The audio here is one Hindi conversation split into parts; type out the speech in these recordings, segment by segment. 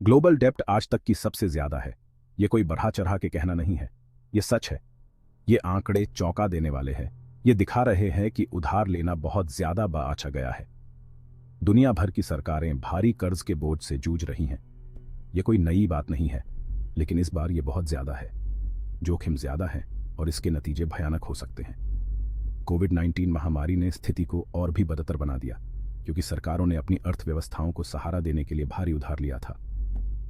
ग्लोबल डेब्ट आज तक की सबसे ज्यादा है। ये कोई बढ़ा चढ़ा के कहना नहीं है, ये सच है। ये आंकड़े चौंका देने वाले हैं। ये दिखा रहे हैं कि उधार लेना बहुत ज्यादा बढ़ गया है। दुनिया भर की सरकारें भारी कर्ज के बोझ से जूझ रही हैं। ये कोई नई बात नहीं है, लेकिन इस बार ये बहुत ज्यादा है। जोखिम ज्यादा है और इसके नतीजे भयानक हो सकते हैं। कोविड-19 महामारी ने स्थिति को और भी बदतर बना दिया, क्योंकि सरकारों ने अपनी अर्थव्यवस्थाओं को सहारा देने के लिए भारी उधार लिया था।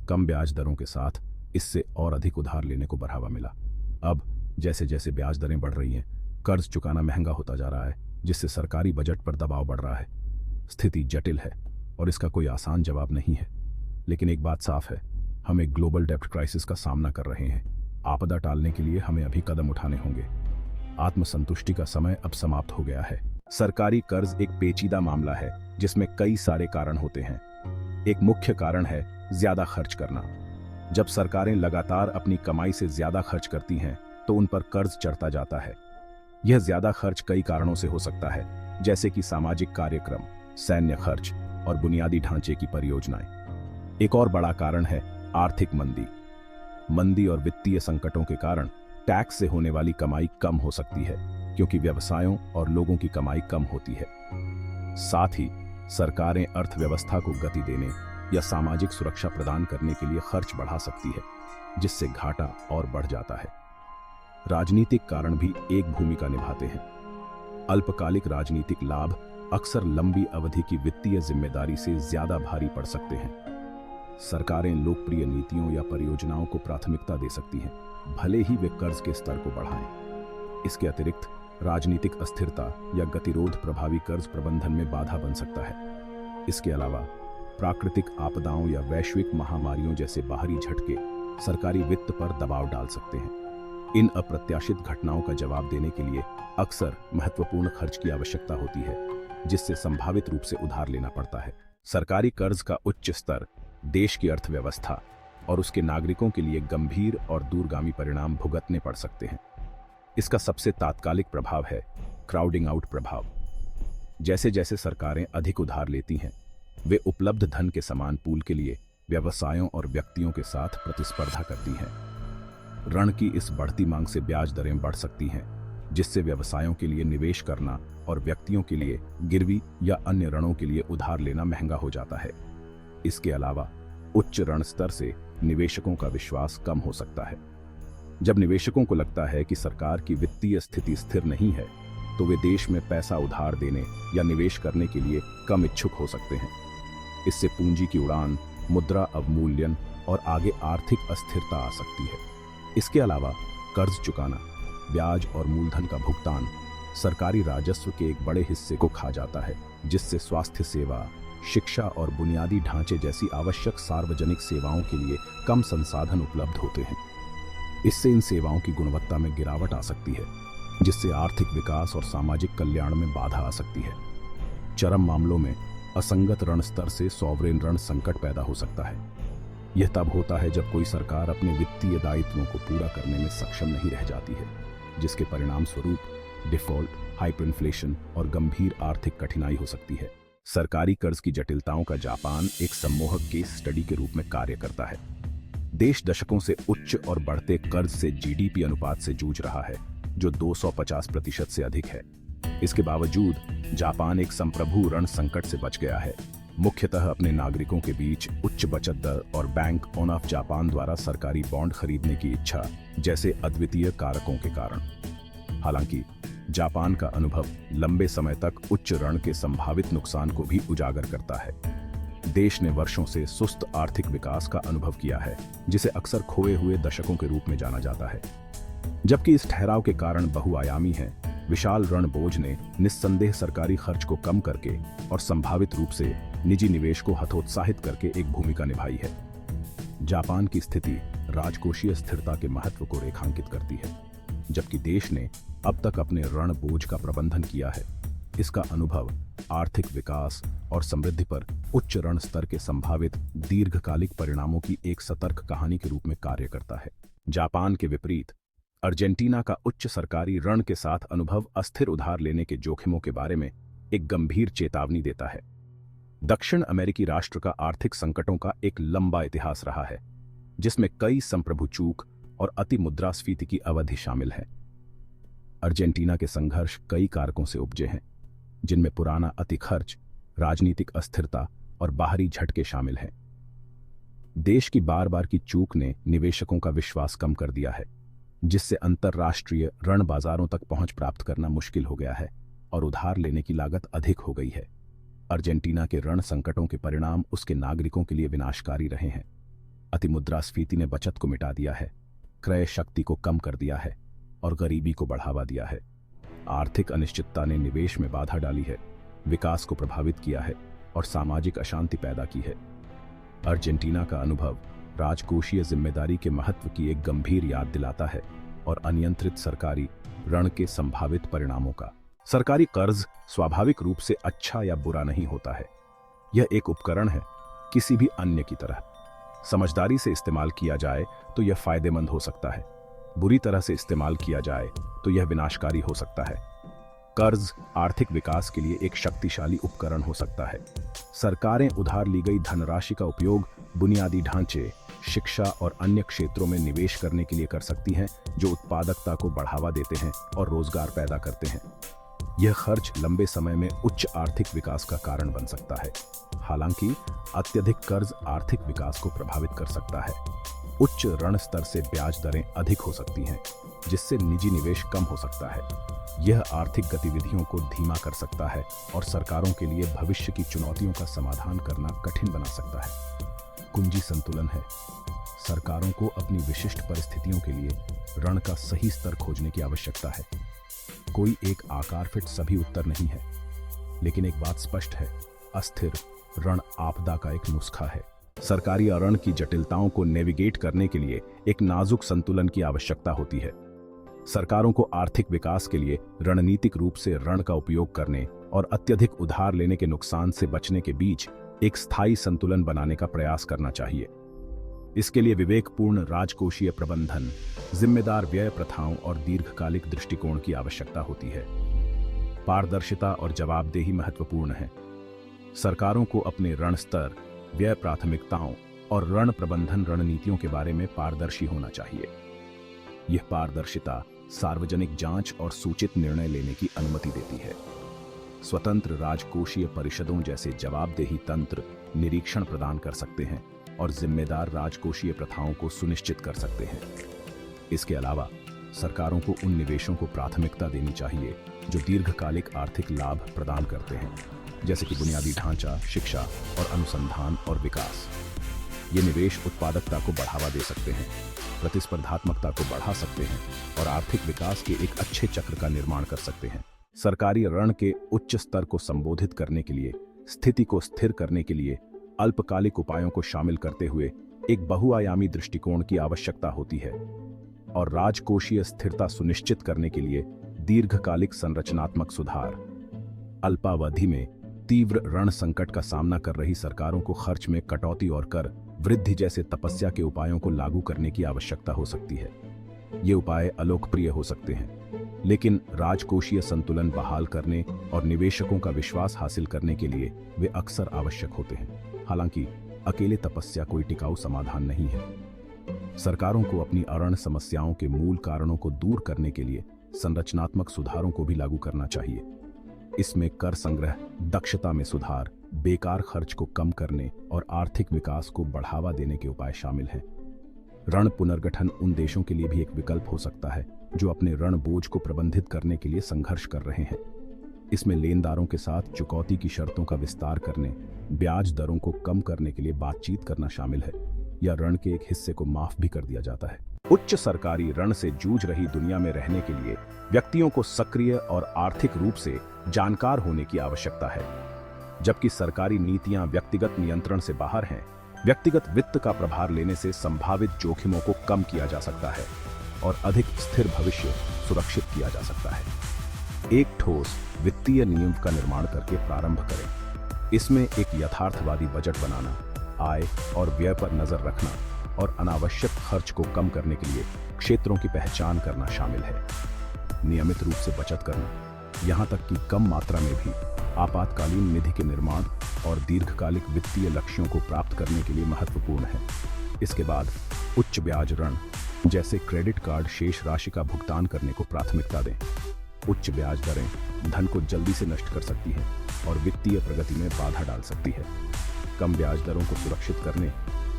कम ब्याज दरों के साथ इससे और अधिक उधार लेने को बढ़ावा मिला। अब जैसे जैसे ब्याज दरें बढ़ रही हैं, कर्ज चुकाना महंगा होता जा रहा है, जिससे सरकारी बजट पर दबाव बढ़ रहा है। स्थिति जटिल है और इसका कोई आसान जवाब नहीं है, लेकिन एक बात साफ है, हम एक ग्लोबल डेब्ट क्राइसिस का सामना कर रहे हैं। आपदा टालने के लिए हमें अभी कदम उठाने होंगे। आत्मसंतुष्टि का समय अब समाप्त हो गया है। सरकारी कर्ज एक पेचीदा मामला है जिसमें कई सारे कारण होते हैं। एक मुख्य कारण है ज्यादा खर्च करना। जब सरकारें लगातार अपनी कमाई से ज्यादा खर्च करती हैं, तो उन पर कर्ज चढ़ता जाता है। यह ज्यादा खर्च कई कारणों से हो सकता है, जैसे कि सामाजिक कार्यक्रम, सैन्य खर्च और बुनियादी ढांचे की परियोजनाएं। एक और बड़ा कारण है आर्थिक मंदी और वित्तीय संकटों के कारण टैक्स से होने वाली कमाई कम हो सकती है, क्योंकि व्यवसायों और लोगों की कमाई कम होती है। साथ ही सरकारें अर्थव्यवस्था को गति देने या सामाजिक सुरक्षा प्रदान करने के लिए खर्च बढ़ा सकती है, जिससे घाटा और बढ़ जाता है। राजनीतिक कारण भी एक भूमिका निभाते हैं। अल्पकालिक राजनीतिक लाभ अक्सर लंबी अवधि की वित्तीय जिम्मेदारी से ज्यादा भारी पड़ सकते हैं। सरकारें लोकप्रिय नीतियों या परियोजनाओं को प्राथमिकता दे सकती हैं, भले ही वे कर्ज के स्तर को बढ़ाएं। इसके अतिरिक्त राजनीतिक अस्थिरता या गतिरोध प्रभावी कर्ज प्रबंधन में बाधा बन सकता है। इसके अलावा प्राकृतिक आपदाओं या वैश्विक महामारियों जैसे बाहरी झटके सरकारी वित्त पर दबाव डाल सकते हैं। इन अप्रत्याशित घटनाओं का जवाब देने के लिए अक्सर महत्वपूर्ण खर्च की आवश्यकता होती है, जिससे संभावित रूप से उधार लेना पड़ता है। सरकारी कर्ज का उच्च स्तर देश की अर्थव्यवस्था और उसके नागरिकों के लिए गंभीर और दूरगामी परिणाम भुगतने पड़ सकते हैं। इसका सबसे तात्कालिक प्रभाव है क्राउडिंग आउट प्रभाव। जैसे जैसे सरकारें अधिक उधार लेती हैं, वे उपलब्ध धन के समान पूल के लिए व्यवसायों और व्यक्तियों के साथ प्रतिस्पर्धा करती हैं। ऋण की इस बढ़ती मांग से ब्याज दरें बढ़ सकती हैं, जिससे व्यवसायों के लिए निवेश करना और व्यक्तियों के लिए गिरवी या अन्य ऋणों के लिए उधार लेना महंगा हो जाता है। इसके अलावा उच्च ऋण स्तर से निवेशकों का विश्वास कम हो सकता है। जब निवेशकों को लगता है कि सरकार की वित्तीय स्थिति स्थिर नहीं है, तो वे देश में पैसा उधार देने या निवेश करने के लिए कम इच्छुक हो सकते हैं। इससे पूंजी की उड़ान, मुद्रा अवमूल्यन और आगे आर्थिक अस्थिरता आ सकती है। इसके अलावा कर्ज चुकाना, ब्याज और मूलधन का भुगतान सरकारी राजस्व के एक बड़े हिस्से को खा जाता है, जिससे स्वास्थ्य सेवा, शिक्षा और बुनियादी ढांचे जैसी आवश्यक सार्वजनिक सेवाओं के लिए कम संसाधन उपलब्ध होते हैं। इससे इन सेवाओं की गुणवत्ता में गिरावट आ सकती है, जिससे आर्थिक विकास और सामाजिक कल्याण में बाधा आ सकती है। चरम मामलों में असंगत ऋण स्तर से सॉवरेन ऋण संकट पैदा हो सकता है। यह तब होता है जब कोई सरकार अपने वित्तीय दायित्वों को पूरा करने में सक्षम नहीं रह जाती है, जिसके परिणाम स्वरूप डिफॉल्ट, हाइपरइन्फ्लेशन और गंभीर आर्थिक कठिनाई हो सकती है। सरकारी कर्ज की जटिलताओं का जापान एक सम्मोहक केस स्टडी के रूप में कार्य करता है। देश दशकों से उच्च और बढ़ते कर्ज से जीडीपी अनुपात से जूझ रहा है, जो 250% से अधिक है। इसके बावजूद जापान एक संप्रभु ऋण संकट से बच गया है, मुख्यतः अपने नागरिकों के बीच उच्च बचत दर और बैंक ऑफ जापान द्वारा सरकारी बॉन्ड खरीदने की इच्छा जैसे अद्वितीय कारकों के कारण। हालांकि जापान का अनुभव लंबे समय तक उच्च ऋण के संभावित नुकसान को भी उजागर करता है। देश ने वर्षों से सुस्त आर्थिक विकास का अनुभव किया है, जिसे अक्सर खोए हुए दशकों के रूप में जाना जाता है। जबकि इस ठहराव के कारण बहुआयामी है, विशाल ऋण बोझ ने निस्संदेह सरकारी खर्च को कम करके और संभावित रूप से निजी निवेश को हतोत्साहित करके एक भूमिका निभाई है। जापान की स्थिति राजकोषीय स्थिरता के महत्व को रेखांकित करती है। जबकि देश ने अब तक अपने ऋण बोझ का प्रबंधन किया है, इसका अनुभव आर्थिक विकास और समृद्धि पर उच्च ऋण स्तर के संभावित दीर्घकालिक परिणामों की एक सतर्क कहानी के रूप में कार्य करता है। जापान के विपरीत अर्जेंटीना का उच्च सरकारी ऋण के साथ अनुभव अस्थिर उधार लेने के जोखिमों के बारे में एक गंभीर चेतावनी देता है। दक्षिण अमेरिकी राष्ट्र का आर्थिक संकटों का एक लंबा इतिहास रहा है, जिसमें कई संप्रभु चूक और अति मुद्रास्फीति की अवधि शामिल है। अर्जेंटीना के संघर्ष कई कारकों से उपजे हैं, जिनमें पुराना अति खर्च, राजनीतिक अस्थिरता और बाहरी झटके शामिल हैं। देश की बार बार की चूक ने निवेशकों का विश्वास कम कर दिया है, जिससे अंतर्राष्ट्रीय ऋण बाजारों तक पहुंच प्राप्त करना मुश्किल हो गया है और उधार लेने की लागत अधिक हो गई है। अर्जेंटीना के ऋण संकटों के परिणाम उसके नागरिकों के लिए विनाशकारी रहे हैं। अतिमुद्रास्फीति ने बचत को मिटा दिया है, क्रय शक्ति को कम कर दिया है और गरीबी को बढ़ावा दिया है। आर्थिक अनिश्चितता ने निवेश में बाधा डाली है, विकास को प्रभावित किया है और सामाजिक अशांति पैदा की है। अर्जेंटीना का अनुभव राजकोषीय जिम्मेदारी के महत्व की एक गंभीर याद दिलाता है और अनियंत्रित सरकारी ऋण के संभावित परिणामों का। सरकारी कर्ज स्वाभाविक रूप से अच्छा या बुरा नहीं होता है। यह एक उपकरण है, किसी भी अन्य की तरह। समझदारी से इस्तेमाल किया जाए तो यह फायदेमंद हो सकता है, बुरी तरह से इस्तेमाल किया जाए तो यह विनाशकारी हो सकता है। कर्ज आर्थिक विकास के लिए एक शक्तिशाली उपकरण हो सकता है। सरकारें उधार ली गई धनराशि का उपयोग बुनियादी ढांचे, शिक्षा और अन्य क्षेत्रों में निवेश करने के लिए कर सकती हैं, जो उत्पादकता को बढ़ावा देते हैं और रोजगार पैदा करते हैं। यह खर्च लंबे समय में उच्च आर्थिक विकास का कारण बन सकता है। हालांकि अत्यधिक कर्ज आर्थिक विकास को प्रभावित कर सकता है। उच्च ऋण स्तर से ब्याज दरें अधिक हो सकती हैं, जिससे निजी निवेश कम हो सकता है। यह आर्थिक गतिविधियों को धीमा कर सकता है और सरकारों के लिए भविष्य की चुनौतियों का समाधान करना कठिन बना सकता है। कुंजी संतुलन है। सरकारों को अपनी विशिष्ट परिस्थितियों के लिए ऋण का सही स्तर खोजने की आवश्यकता है। कोई एक आकार फिट सभी उत्तर नहीं है, लेकिन एक बात स्पष्ट है, अस्थिर ऋण आपदा का एक नुस्खा है। सरकारी ऋण की जटिलताओं को नेविगेट करने के लिए एक नाजुक संतुलन की आवश्यकता होती है। सरकारों को आर्थिक विकास के लिए रणनीतिक रूप से ऋण का उपयोग करने और अत्यधिक उधार लेने के नुकसान से बचने के बीच एक स्थायी संतुलन बनाने का प्रयास करना चाहिए। इसके लिए विवेकपूर्ण राजकोषीय प्रबंधन, जिम्मेदार व्यय प्रथाओं और दीर्घकालिक दृष्टिकोण की आवश्यकता होती है। पारदर्शिता और जवाबदेही महत्वपूर्ण है। सरकारों को अपने ऋण स्तर, व्यय प्राथमिकताओं और ऋण प्रबंधन रणनीतियों के बारे में पारदर्शी होना चाहिए। यह पारदर्शिता सार्वजनिक जांच और सूचित निर्णय लेने की अनुमति देती है। स्वतंत्र राजकोषीय परिषदों जैसे जवाबदेही तंत्र निरीक्षण प्रदान कर सकते हैं और जिम्मेदार राजकोषीय प्रथाओं को सुनिश्चित कर सकते हैं। इसके अलावा सरकारों को उन निवेशों को प्राथमिकता देनी चाहिए जो दीर्घकालिक आर्थिक लाभ प्रदान करते हैं, जैसे कि बुनियादी ढांचा, शिक्षा और अनुसंधान और विकास। ये निवेश उत्पादकता को बढ़ावा दे सकते हैं, प्रतिस्पर्धात्मकता को बढ़ा सकते हैं और आर्थिक विकास के एक अच्छे चक्र का निर्माण कर सकते हैं। सरकारी ऋण के उच्च स्तर को संबोधित करने के लिए, स्थिति को स्थिर करने के लिए अल्पकालिक उपायों को शामिल करते हुए एक बहुआयामी दृष्टिकोण की आवश्यकता होती है और राजकोषीय स्थिरता सुनिश्चित करने के लिए दीर्घकालिक संरचनात्मक सुधार। अल्पावधि में तीव्र ऋण संकट का सामना कर रही सरकारों को खर्च में कटौती और कर वृद्धि जैसे तपस्या के उपायों को लागू करने की आवश्यकता हो सकती है। ये उपाय अलोकप्रिय हो सकते हैं, लेकिन राजकोषीय संतुलन बहाल करने और निवेशकों का विश्वास हासिल करने के लिए वे अक्सर आवश्यक होते हैं। हालांकि अकेले तपस्या कोई टिकाऊ समाधान नहीं है। सरकारों को अपनी ऋण समस्याओं के मूल कारणों को दूर करने के लिए संरचनात्मक सुधारों को भी लागू करना चाहिए। इसमें कर संग्रह, दक्षता में सुधार, बेकार खर्च को कम करने और आर्थिक विकास को बढ़ावा देने के उपाय शामिल हैं। ऋण पुनर्गठन उन देशों के लिए भी एक विकल्प हो सकता है जो अपने ऋण बोझ को प्रबंधित करने के लिए संघर्ष कर रहे हैं। इसमें लेनदारों के साथ चुकौती की शर्तों का विस्तार करने, ब्याज दरों को कम करने के लिए बातचीत करना शामिल है या ऋण के एक हिस्से को माफ भी कर दिया जाता है। उच्च सरकारी ऋण से जूझ रही दुनिया में रहने के लिए व्यक्तियों को सक्रिय और आर्थिक रूप से जानकार होने की आवश्यकता है। जबकि सरकारी नीतियां व्यक्तिगत नियंत्रण से बाहर हैं, व्यक्तिगत वित्त का प्रभार लेने से संभावित जोखिमों को कम किया जा सकता है और अधिक स्थिर भविष्य सुरक्षित किया जा सकता है। एक ठोस वित्तीय नियम का निर्माण करके प्रारंभ करें। इसमें एक यथार्थवादी बजट बनाना, आय और व्यय पर नजर रखना और अनावश्यक खर्च को कम करने के लिए क्षेत्रों की पहचान करना शामिल है। नियमित रूप से बचत करना, यहाँ तक कि कम मात्रा में भी आपातकालीन निधि के निर्माण और दीर्घकालिक वित्तीय लक्ष्यों को प्राप्त करने के लिए महत्वपूर्ण है। इसके बाद उच्च ब्याज ऋण जैसे क्रेडिट कार्ड शेष राशि का भुगतान करने को प्राथमिकता दें। उच्च ब्याज दरें धन को जल्दी से नष्ट कर सकती है और वित्तीय प्रगति में बाधा डाल सकती है। कम ब्याज दरों को सुरक्षित करने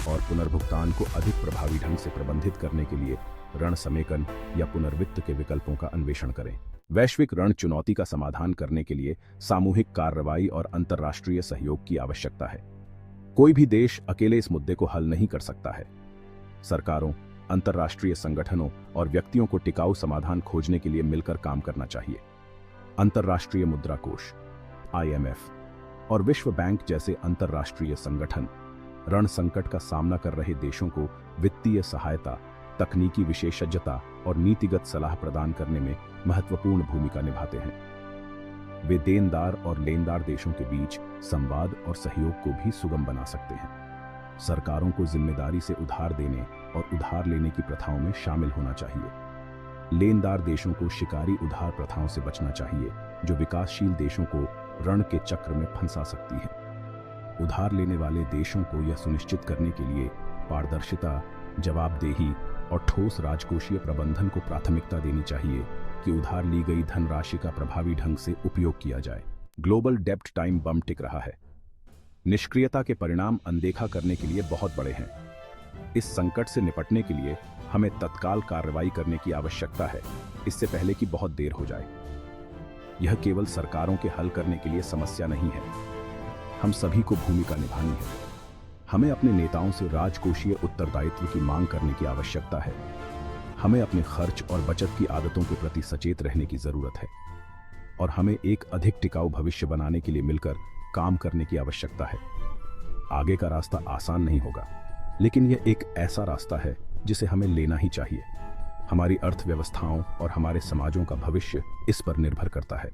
और पुनर्भुगतान को अधिक प्रभावी ढंग से प्रबंधित करने के लिए ऋण समेकन या पुनर्वित्त के विकल्पों का अन्वेषण करें। वैश्विक ऋण चुनौती का समाधान करने के लिए सामूहिक कार्रवाई और अंतर्राष्ट्रीय सहयोग की आवश्यकता है। कोई भी देश अकेले इस मुद्दे को हल नहीं कर सकता है। सरकारों, अंतर्राष्ट्रीय संगठनों और व्यक्तियों को टिकाऊ समाधान खोजने के लिए मिलकर काम करना चाहिए। अंतर्राष्ट्रीय मुद्रा कोष (IMF) और विश्व बैंक जैसे अंतर्राष्ट्रीय संगठन ऋण संकट का सामना कर रहे देशों को वित्तीय सहायता, तकनीकी विशेषज्ञता और नीतिगत सलाह प्रदान करने में महत्वपूर्ण भूमिका निभाते हैं। वे देनदार और लेनदार देशों के बीच संवाद और सहयोग को भी सुगम बना सकते हैं। सरकारों को जिम्मेदारी से उधार देने और उधार लेने की प्रथाओं में शामिल होना चाहिए। लेनदार देशों को शिकारी उधार प्रथाओं से बचना चाहिए, जो विकासशील देशों को ऋण के चक्र में फंसा सकती है। उधार लेने वाले देशों को यह सुनिश्चित करने के लिए पारदर्शिता, जवाबदेही और ठोस राजकोषीय प्रबंधन को प्राथमिकता देनी चाहिए कि उधार ली गई धनराशि का प्रभावी ढंग से उपयोग किया जाए। ग्लोबल डेब्ट टाइम बम टिक रहा है। निष्क्रियता के परिणाम अनदेखा करने के लिए बहुत बड़े हैं। इस संकट से निपटने के लिए हमें तत्काल कार्रवाई करने की आवश्यकता है, इससे पहले कि बहुत देर हो जाए। यह केवल सरकारों के हल करने के लिए समस्या नहीं है, हम सभी को भूमिका निभानी है। हमें अपने नेताओं से राजकोषीय उत्तरदायित्व की मांग करने की आवश्यकता है। हमें अपने खर्च और बचत की आदतों के प्रति सचेत रहने की जरूरत है और हमें एक अधिक टिकाऊ भविष्य बनाने के लिए मिलकर काम करने की आवश्यकता है। आगे का रास्ता आसान नहीं होगा, लेकिन यह एक ऐसा रास्ता है जिसे हमें लेना ही चाहिए। हमारी अर्थव्यवस्थाओं और हमारे समाजों का भविष्य इस पर निर्भर करता है।